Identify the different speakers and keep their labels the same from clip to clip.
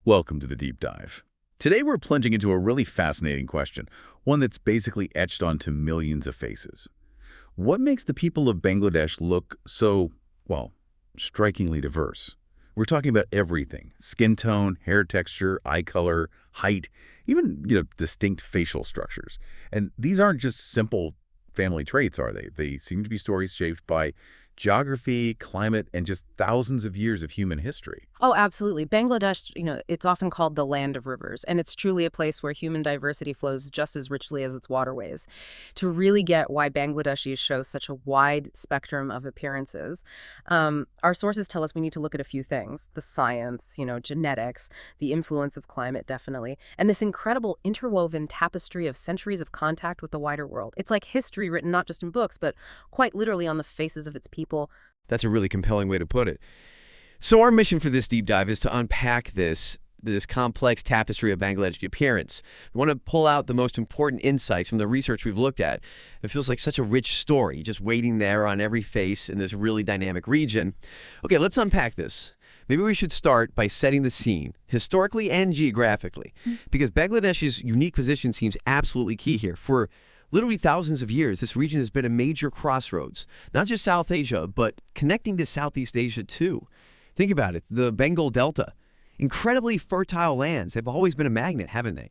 Speaker 1: Welcome to the deep dive. Today we're plunging into a really fascinating question, one that's basically etched onto millions of faces. What makes the people of Bangladesh look so, well, strikingly diverse? We're talking about everything: skin tone, hair texture, eye color, height, even, distinct facial structures. And these aren't just simple family traits, are they? They seem to be stories shaped by geography, climate, and just thousands of years of human history.
Speaker 2: Oh, absolutely. Bangladesh, it's often called the land of rivers, and it's truly a place where human diversity flows just as richly as its waterways. To really get why Bangladeshis show such a wide spectrum of appearances, our sources tell us we need to look at a few things: the science, genetics, the influence of climate, definitely, and this incredible interwoven tapestry of centuries of contact with the wider world. It's like history written not just in books, but quite literally on the faces of its people.
Speaker 3: That's a really compelling way to put it. So our mission for this deep dive is to unpack this complex tapestry of Bangladeshi appearance. We want to pull out the most important insights from the research we've looked at. It feels like such a rich story, just waiting there on every face in this really dynamic region. Okay, let's unpack this. Maybe we should start by setting the scene, historically and geographically, because Bangladesh's unique position seems absolutely key here. For literally thousands of years, this region has been a major crossroads, not just South Asia, but connecting to Southeast Asia too. Think about it, the Bengal Delta. Incredibly fertile lands have always been a magnet, haven't they?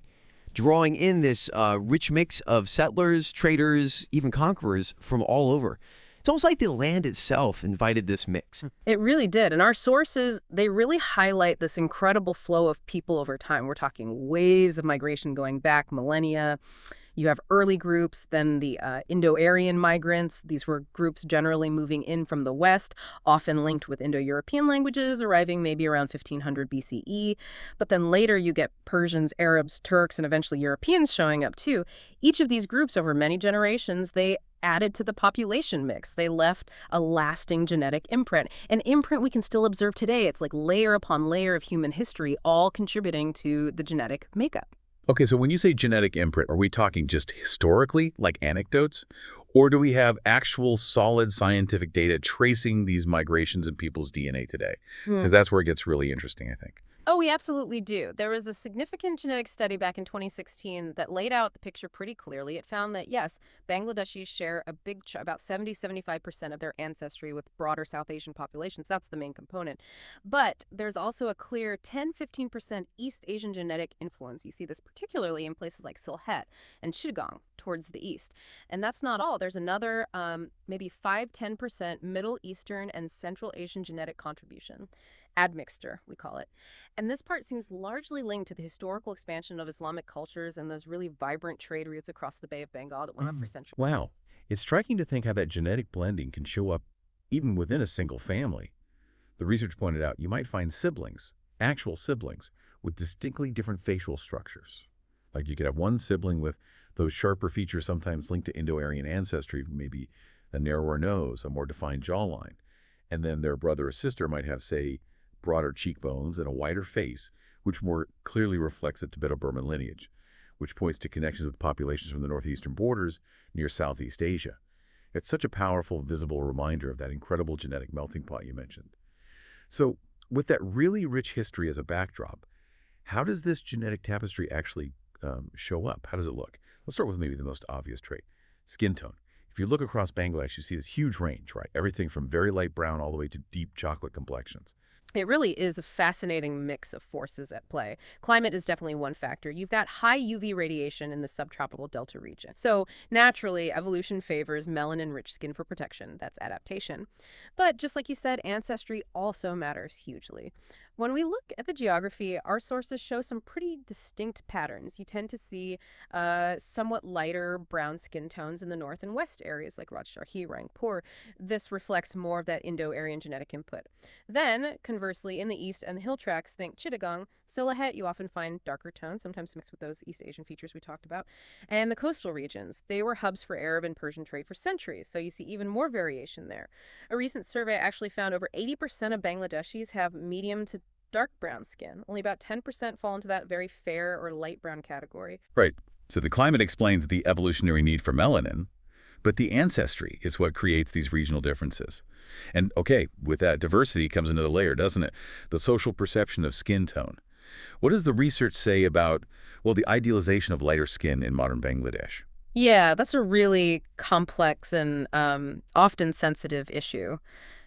Speaker 3: Drawing in this rich mix of settlers, traders, even conquerors from all over. It's almost like the land itself invited this mix.
Speaker 2: It really did. And our sources, they really highlight this incredible flow of people over time. We're talking waves of migration going back millennia. You have early groups, then the Indo-Aryan migrants. These were groups generally moving in from the West, often linked with Indo-European languages, arriving maybe around 1500 BCE. But then later you get Persians, Arabs, Turks, and eventually Europeans showing up too. Each of these groups over many generations, they added to the population mix. They left a lasting genetic imprint. An imprint we can still observe today. It's like layer upon layer of human history, all contributing to the genetic makeup.
Speaker 1: Okay, so when you say genetic imprint, are we talking just historically, like anecdotes? Or do we have actual solid scientific data tracing these migrations in people's DNA today? Because that's where it gets really interesting, I think.
Speaker 2: Oh, we absolutely do. There was a significant genetic study back in 2016 that laid out the picture pretty clearly. It found that, yes, Bangladeshis share a big, about 70-75% of their ancestry with broader South Asian populations. That's the main component. But there's also a clear 10-15% East Asian genetic influence. You see this particularly in places like Sylhet and Chittagong towards the east. And that's not all. There's another maybe 5-10% Middle Eastern and Central Asian genetic contribution. Admixture, we call it. And this part seems largely linked to the historical expansion of Islamic cultures and those really vibrant trade routes across the Bay of Bengal that went on for centuries.
Speaker 1: Wow. It's striking to think how that genetic blending can show up even within a single family. The research pointed out you might find siblings, actual siblings, with distinctly different facial structures. Like you could have one sibling with those sharper features sometimes linked to Indo-Aryan ancestry, maybe a narrower nose, a more defined jawline. And then their brother or sister might have, say, broader cheekbones and a wider face, which more clearly reflects a Tibeto-Burman lineage, which points to connections with populations from the northeastern borders near Southeast Asia. It's such a powerful, visible reminder of that incredible genetic melting pot you mentioned. So, with that really rich history as a backdrop, how does this genetic tapestry actually show up? How does it look? Let's start with maybe the most obvious trait, skin tone. If you look across Bangladesh, you see this huge range, right? Everything from very light brown all the way to deep chocolate complexions.
Speaker 2: It really is a fascinating mix of forces at play. Climate is definitely one factor. You've got high UV radiation in the subtropical delta region. So naturally, evolution favors melanin-rich skin for protection. That's adaptation. But just like you said, ancestry also matters hugely. When we look at the geography, our sources show some pretty distinct patterns. You tend to see somewhat lighter brown skin tones in the north and west areas like Rajshahi, Rangpur. This reflects more of that Indo-Aryan genetic input. Then, conversely, in the east and the hill tracts, think Chittagong, Sylhet, you often find darker tones, sometimes mixed with those East Asian features we talked about. And the coastal regions, they were hubs for Arab and Persian trade for centuries, so you see even more variation there. A recent survey actually found over 80% of Bangladeshis have medium to dark brown skin. Only about 10% fall into that very fair or light brown category.
Speaker 1: Right. So the climate explains the evolutionary need for melanin, but the ancestry is what creates these regional differences. And okay, with that diversity comes another layer, doesn't it? The social perception of skin tone. What does the research say about, well, the idealization of lighter skin in modern Bangladesh?
Speaker 2: Yeah, that's a really complex and often sensitive issue.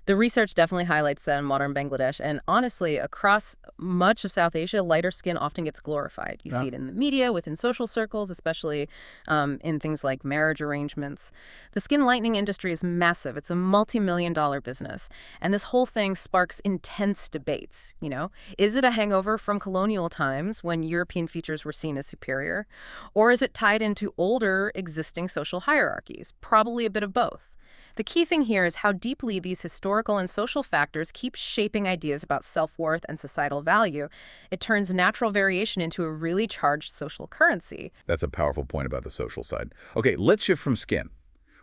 Speaker 2: The research definitely highlights that in modern Bangladesh, and honestly, across much of South Asia, lighter skin often gets glorified. You see it in the media, within social circles, especially in things like marriage arrangements. The skin lightening industry is massive. It's a multi-million-dollar business, and this whole thing sparks intense debates, Is it a hangover from colonial times when European features were seen as superior? Or is it tied into older existing social hierarchies? Probably a bit of both. The key thing here is how deeply these historical and social factors keep shaping ideas about self-worth and societal value. It turns natural variation into a really charged social currency.
Speaker 1: That's a powerful point about the social side. Okay, let's shift from skin.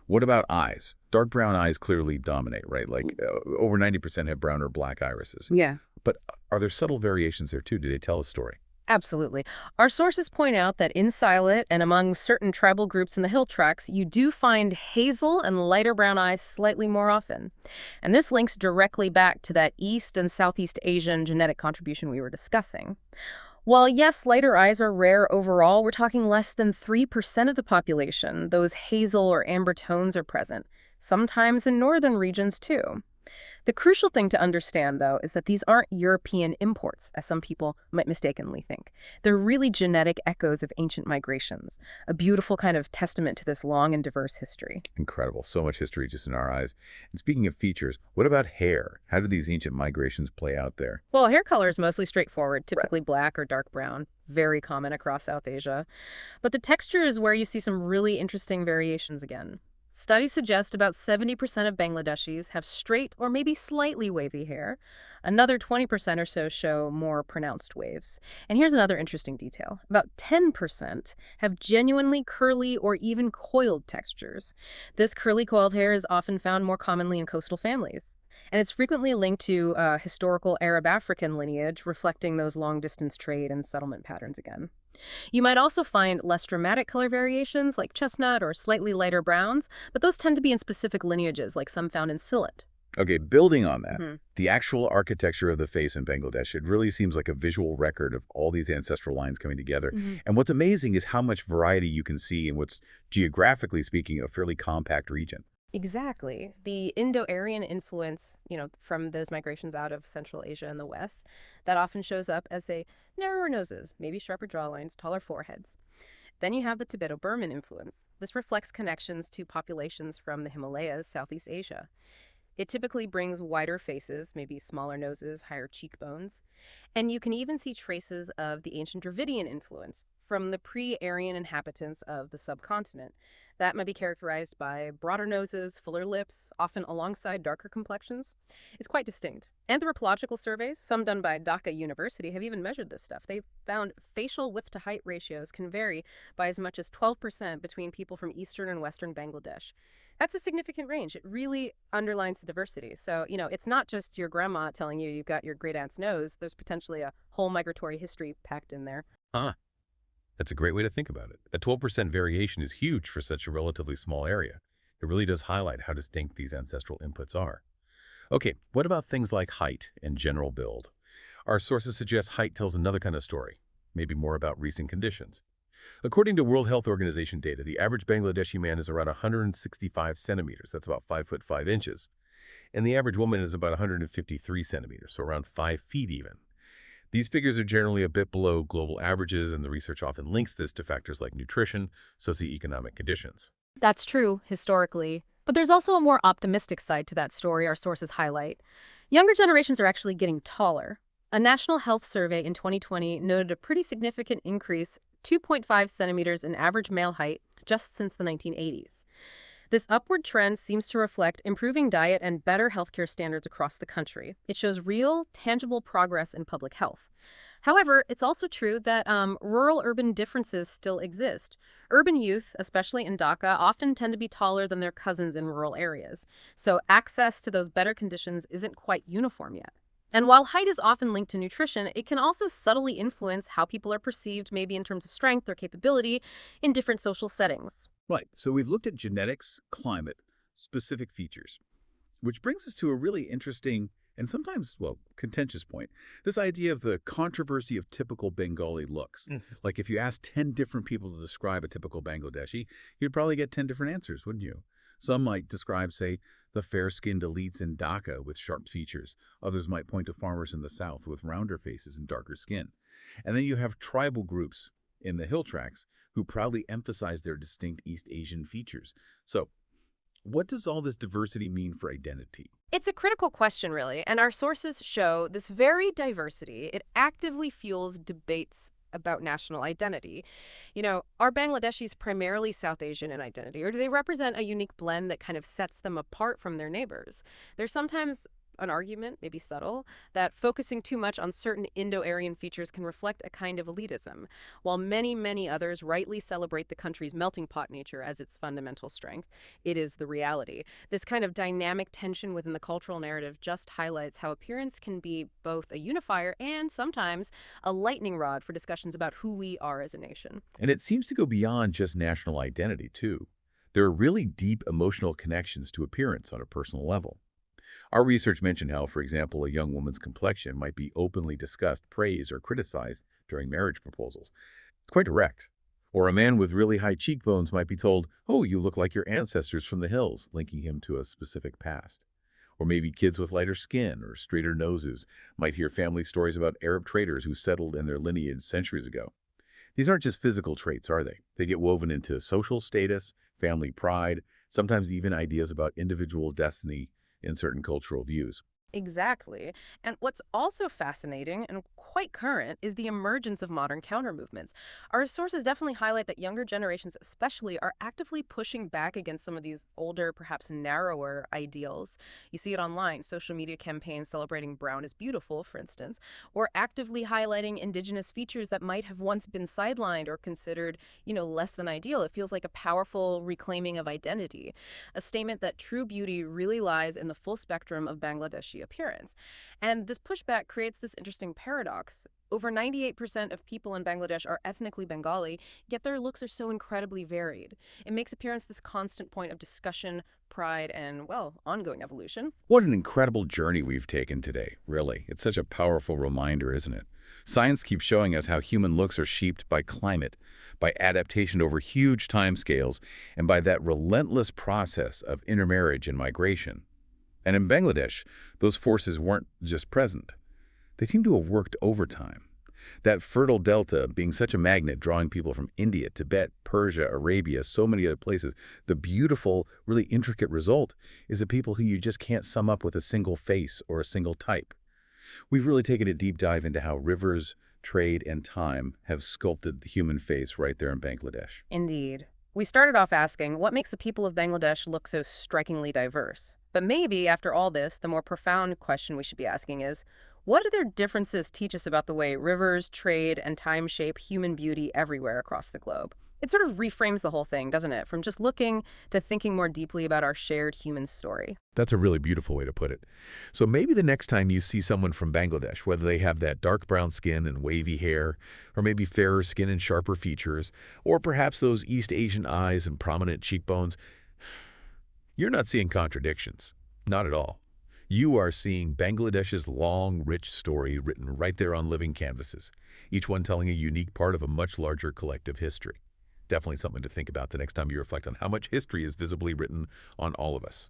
Speaker 1: What about eyes? Dark brown eyes clearly dominate, right? Like over 90% have brown or black irises.
Speaker 2: Yeah.
Speaker 1: But are there subtle variations there too? Do they tell a story?
Speaker 2: Absolutely. Our sources point out that in Silet and among certain tribal groups in the hill tracts, you do find hazel and lighter brown eyes slightly more often. And this links directly back to that East and Southeast Asian genetic contribution we were discussing. While yes, lighter eyes are rare overall, we're talking less than 3% of the population. Those hazel or amber tones are present, sometimes in northern regions too. The crucial thing to understand, though, is that these aren't European imports, as some people might mistakenly think. They're really genetic echoes of ancient migrations, a beautiful kind of testament to this long and diverse history.
Speaker 1: Incredible. So much history just in our eyes. And speaking of features, what about hair? How do these ancient migrations play out there?
Speaker 2: Well, hair color is mostly straightforward, typically black or dark brown, very common across South Asia. But the texture is where you see some really interesting variations again. Studies suggest about 70% of Bangladeshis have straight or maybe slightly wavy hair. Another 20% or so show more pronounced waves. And here's another interesting detail. About 10% have genuinely curly or even coiled textures. This curly coiled hair is often found more commonly in coastal families. And it's frequently linked to historical Arab-African lineage, reflecting those long-distance trade and settlement patterns again. You might also find less dramatic color variations like chestnut or slightly lighter browns, but those tend to be in specific lineages like some found in Sylhet.
Speaker 1: Okay, building on that, the actual architecture of the face in Bangladesh, it really seems like a visual record of all these ancestral lines coming together. And what's amazing is how much variety you can see in what's, geographically speaking, a fairly compact region.
Speaker 2: Exactly. The Indo-Aryan influence, from those migrations out of Central Asia and the West, that often shows up as narrower noses, maybe sharper jawlines, taller foreheads. Then you have the Tibeto-Burman influence. This reflects connections to populations from the Himalayas, Southeast Asia. It typically brings wider faces, maybe smaller noses, higher cheekbones. And you can even see traces of the ancient Dravidian influence from the pre-Aryan inhabitants of the subcontinent. That might be characterized by broader noses, fuller lips, often alongside darker complexions. It's quite distinct. Anthropological surveys, some done by Dhaka University, have even measured this stuff. They've found facial width-to-height ratios can vary by as much as 12% between people from eastern and western Bangladesh. That's a significant range. It really underlines the diversity. So, it's not just your grandma telling you you've got your great-aunt's nose. There's potentially a whole migratory history packed in there.
Speaker 1: That's a great way to think about it. A 12% variation is huge for such a relatively small area. It really does highlight how distinct these ancestral inputs are. Okay, what about things like height and general build? Our sources suggest height tells another kind of story, maybe more about recent conditions. According to World Health Organization data, the average Bangladeshi man is around 165 centimeters. That's about 5 foot 5 inches. And the average woman is about 153 centimeters, so around 5 feet even. These figures are generally a bit below global averages, and the research often links this to factors like nutrition, socioeconomic conditions.
Speaker 2: That's true, historically. But there's also a more optimistic side to that story our sources highlight. Younger generations are actually getting taller. A national health survey in 2020 noted a pretty significant increase, 2.5 centimeters in average male height, just since the 1980s. This upward trend seems to reflect improving diet and better healthcare standards across the country. It shows real, tangible progress in public health. However, it's also true that rural-urban differences still exist. Urban youth, especially in Dhaka, often tend to be taller than their cousins in rural areas. So access to those better conditions isn't quite uniform yet. And while height is often linked to nutrition, it can also subtly influence how people are perceived, maybe in terms of strength or capability, in different social settings.
Speaker 1: Right. So we've looked at genetics, climate, specific features, which brings us to a really interesting and sometimes, well, contentious point. This idea of the controversy of typical Bengali looks. Like if you asked 10 different people to describe a typical Bangladeshi, you'd probably get 10 different answers, wouldn't you? Some might describe, say, the fair-skinned elites in Dhaka with sharp features. Others might point to farmers in the south with rounder faces and darker skin. And then you have tribal groups in the hill tracts who proudly emphasize their distinct East Asian features. So, what does all this diversity mean for identity?
Speaker 2: It's a critical question, really, and our sources show this very diversity. It actively fuels debates about national identity. Are Bangladeshis primarily South Asian in identity, or do they represent a unique blend that kind of sets them apart from their neighbors? There's sometimes an argument, maybe subtle, that focusing too much on certain Indo-Aryan features can reflect a kind of elitism, while many, many others rightly celebrate the country's melting pot nature as its fundamental strength. It is the reality. This kind of dynamic tension within the cultural narrative just highlights how appearance can be both a unifier and sometimes a lightning rod for discussions about who we are as a nation.
Speaker 1: And it seems to go beyond just national identity, too. There are really deep emotional connections to appearance on a personal level. Our research mentioned how, for example, a young woman's complexion might be openly discussed, praised, or criticized during marriage proposals. It's quite direct. Or a man with really high cheekbones might be told, "Oh, you look like your ancestors from the hills," linking him to a specific past. Or maybe kids with lighter skin or straighter noses might hear family stories about Arab traders who settled in their lineage centuries ago. These aren't just physical traits, are they? They get woven into social status, family pride, sometimes even ideas about individual destiny in certain cultural views.
Speaker 2: Exactly. And what's also fascinating and quite current is the emergence of modern counter movements. Our sources definitely highlight that younger generations especially are actively pushing back against some of these older, perhaps narrower ideals. You see it online, social media campaigns celebrating brown is beautiful, for instance, or actively highlighting indigenous features that might have once been sidelined or considered, less than ideal. It feels like a powerful reclaiming of identity, a statement that true beauty really lies in the full spectrum of Bangladeshi appearance. And this pushback creates this interesting paradox. Over 98% of people in Bangladesh are ethnically Bengali, yet their looks are so incredibly varied. It makes appearance this constant point of discussion, pride, and, well, ongoing evolution.
Speaker 1: What an incredible journey we've taken today, really. It's such a powerful reminder, isn't it? Science keeps showing us how human looks are shaped by climate, by adaptation over huge timescales, and by that relentless process of intermarriage and migration. And in Bangladesh, those forces weren't just present. They seem to have worked overtime. That fertile delta being such a magnet, drawing people from India, Tibet, Persia, Arabia, so many other places, the beautiful, really intricate result is a people who you just can't sum up with a single face or a single type. We've really taken a deep dive into how rivers, trade, and time have sculpted the human face right there in Bangladesh.
Speaker 2: Indeed. We started off asking, what makes the people of Bangladesh look so strikingly diverse? But maybe, after all this, the more profound question we should be asking is, what do their differences teach us about the way rivers, trade, and time shape human beauty everywhere across the globe? It sort of reframes the whole thing, doesn't it? From just looking to thinking more deeply about our shared human story.
Speaker 1: That's a really beautiful way to put it. So maybe the next time you see someone from Bangladesh, whether they have that dark brown skin and wavy hair, or maybe fairer skin and sharper features, or perhaps those East Asian eyes and prominent cheekbones, you're not seeing contradictions. Not at all. You are seeing Bangladesh's long, rich story written right there on living canvases, each one telling a unique part of a much larger collective history. Definitely something to think about the next time you reflect on how much history is visibly written on all of us.